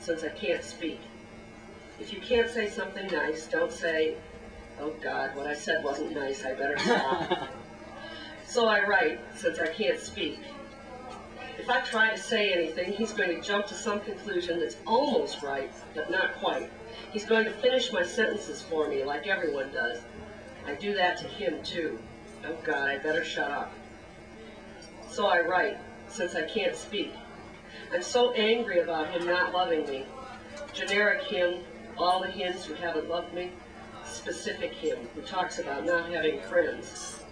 since I can't speak. If you can't say something nice, don't say, "Oh God, what I said wasn't nice, I better stop." So I write, since I can't speak. If I try to say anything, he's going to jump to some conclusion that's almost right, but not quite. He's going to finish my sentences for me, like everyone does. I do that to him, too. Oh God, I better shut up. So I write, since I can't speak. I'm so angry about him not loving me. Generic him, all the hins who haven't loved me. Specific him, who talks about not having friends.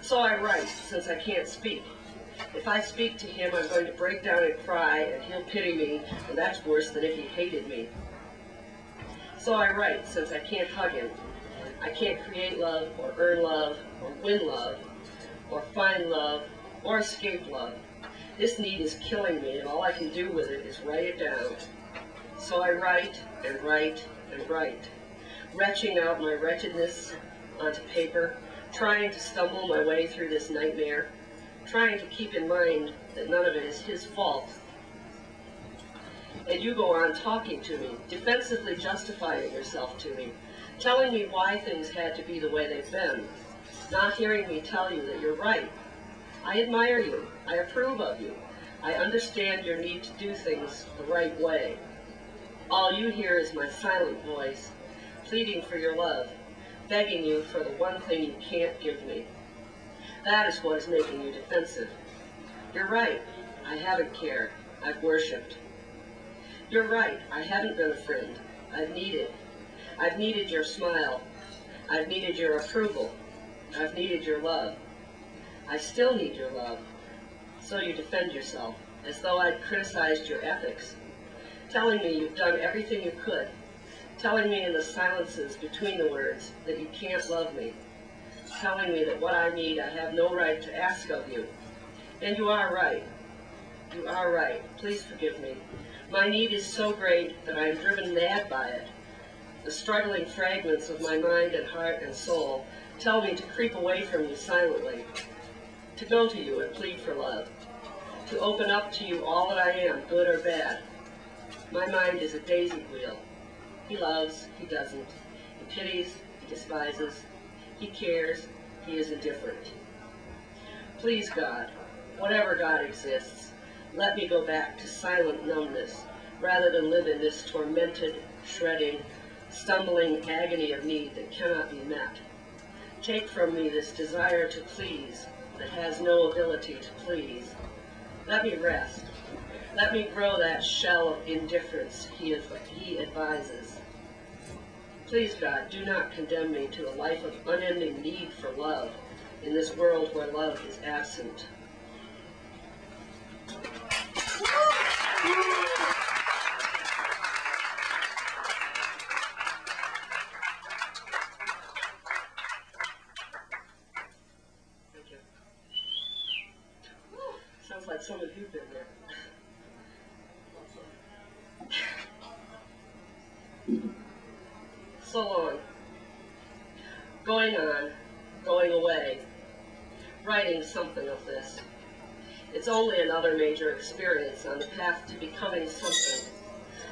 So I write, since I can't speak. If I speak to him, I'm going to break down and cry, and he'll pity me, and that's worse than if he hated me. So I write, since I can't hug him. I can't create love, or earn love, or win love, or find love, or escape love. This need is killing me, and all I can do with it is write it down. So I write, and write, and write, retching out my wretchedness onto paper, trying to stumble my way through this nightmare, trying to keep in mind that none of it is his fault. And you go on talking to me, defensively justifying yourself to me, telling me why things had to be the way they've been, not hearing me tell you that you're right. I admire you. I approve of you. I understand your need to do things the right way. All you hear is my silent voice, pleading for your love, begging you for the one thing you can't give me. That is what is making you defensive. You're right. I haven't cared. I've worshipped. You're right. I haven't been a friend. I've needed. I've needed your smile. I've needed your approval. I've needed your love. I still need your love. So you defend yourself, as though I'd criticized your ethics, telling me you've done everything you could, telling me in the silences between the words that you can't love me, telling me that what I need I have no right to ask of you. And you are right. You are right. Please forgive me. My need is so great that I am driven mad by it. The struggling fragments of my mind and heart and soul tell me to creep away from you silently, to go to you and plead for love, to open up to you all that I am, good or bad. My mind is a daisy wheel. He loves, he doesn't. He pities, he despises. He cares, he is indifferent. Please, God, whatever God exists, let me go back to silent numbness rather than live in this tormented, shredding, stumbling agony of need that cannot be met. Take from me this desire to please that has no ability to please. Let me rest. Let me grow that shell of indifference he advises. Please, God, do not condemn me to a life of unending need for love in this world where love is absent. Thank you. Sounds like some of you've been there. So long. Going on, going away, writing something of this. It's only another major experience on the path to becoming something.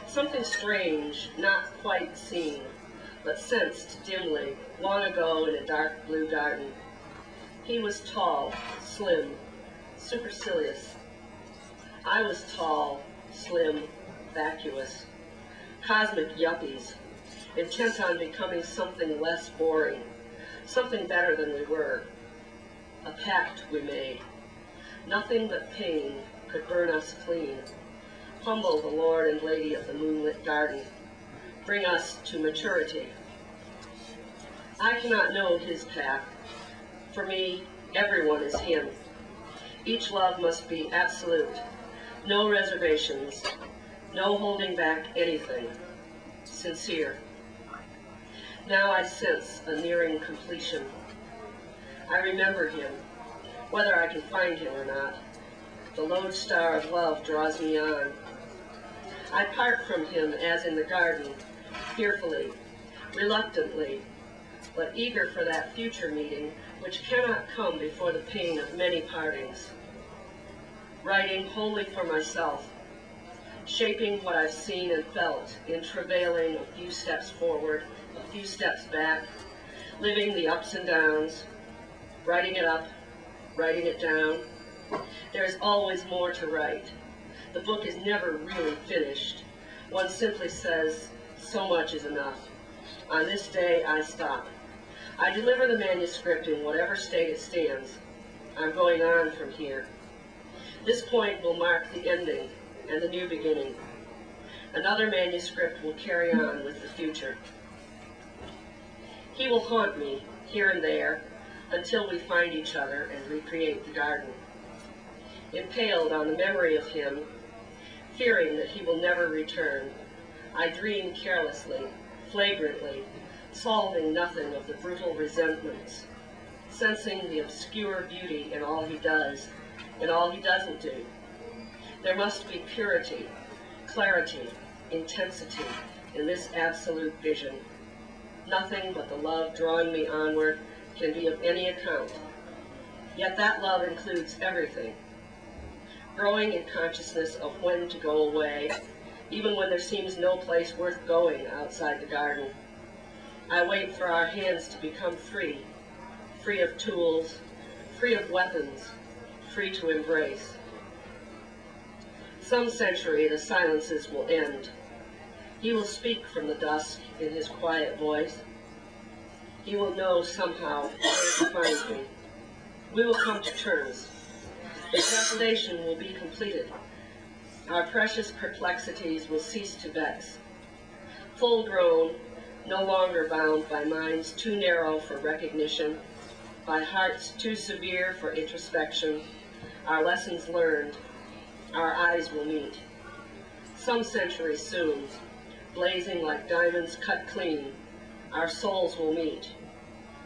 Something strange, not quite seen, but sensed dimly, long ago in a dark blue garden. He was tall, slim, supercilious. I was tall, slim, vacuous. Cosmic yuppies, intent on becoming something less boring, something better than we were. A pact we made. Nothing but pain could burn us clean. Humble the Lord and Lady of the moonlit garden. Bring us to maturity. I cannot know his path. For me, everyone is him. Each love must be absolute. No reservations. No holding back anything. Sincere. Now I sense a nearing completion. I remember him, whether I can find him or not. The lodestar of love draws me on. I part from him as in the garden, fearfully, reluctantly, but eager for that future meeting which cannot come before the pain of many partings. Writing wholly for myself, shaping what I've seen and felt in travailing a few steps forward, a few steps back, living the ups and downs, writing it up, writing it down. There is always more to write. The book is never really finished. One simply says, so much is enough. On this day, I stop. I deliver the manuscript in whatever state it stands. I'm going on from here. This point will mark the ending and the new beginning. Another manuscript will carry on with the future. He will haunt me here and there until we find each other and recreate the garden. Impaled on the memory of him, fearing that he will never return, I dream carelessly, flagrantly, solving nothing of the brutal resentments, sensing the obscure beauty in all he does and all he doesn't do. There must be purity, clarity, intensity in this absolute vision. Nothing but the love drawing me onward can be of any account. Yet that love includes everything. Growing in consciousness of when to go away, even when there seems no place worth going outside the garden. I wait for our hands to become free, free of tools, free of weapons, free to embrace. Some century the silences will end. He will speak from the dusk in his quiet voice. He will know somehow where to find me. We will come to terms. The translation will be completed. Our precious perplexities will cease to vex. Full grown, no longer bound by minds too narrow for recognition, by hearts too severe for introspection, our lessons learned, our eyes will meet. Some century soon, blazing like diamonds cut clean, our souls will meet.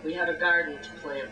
We have a garden to plant.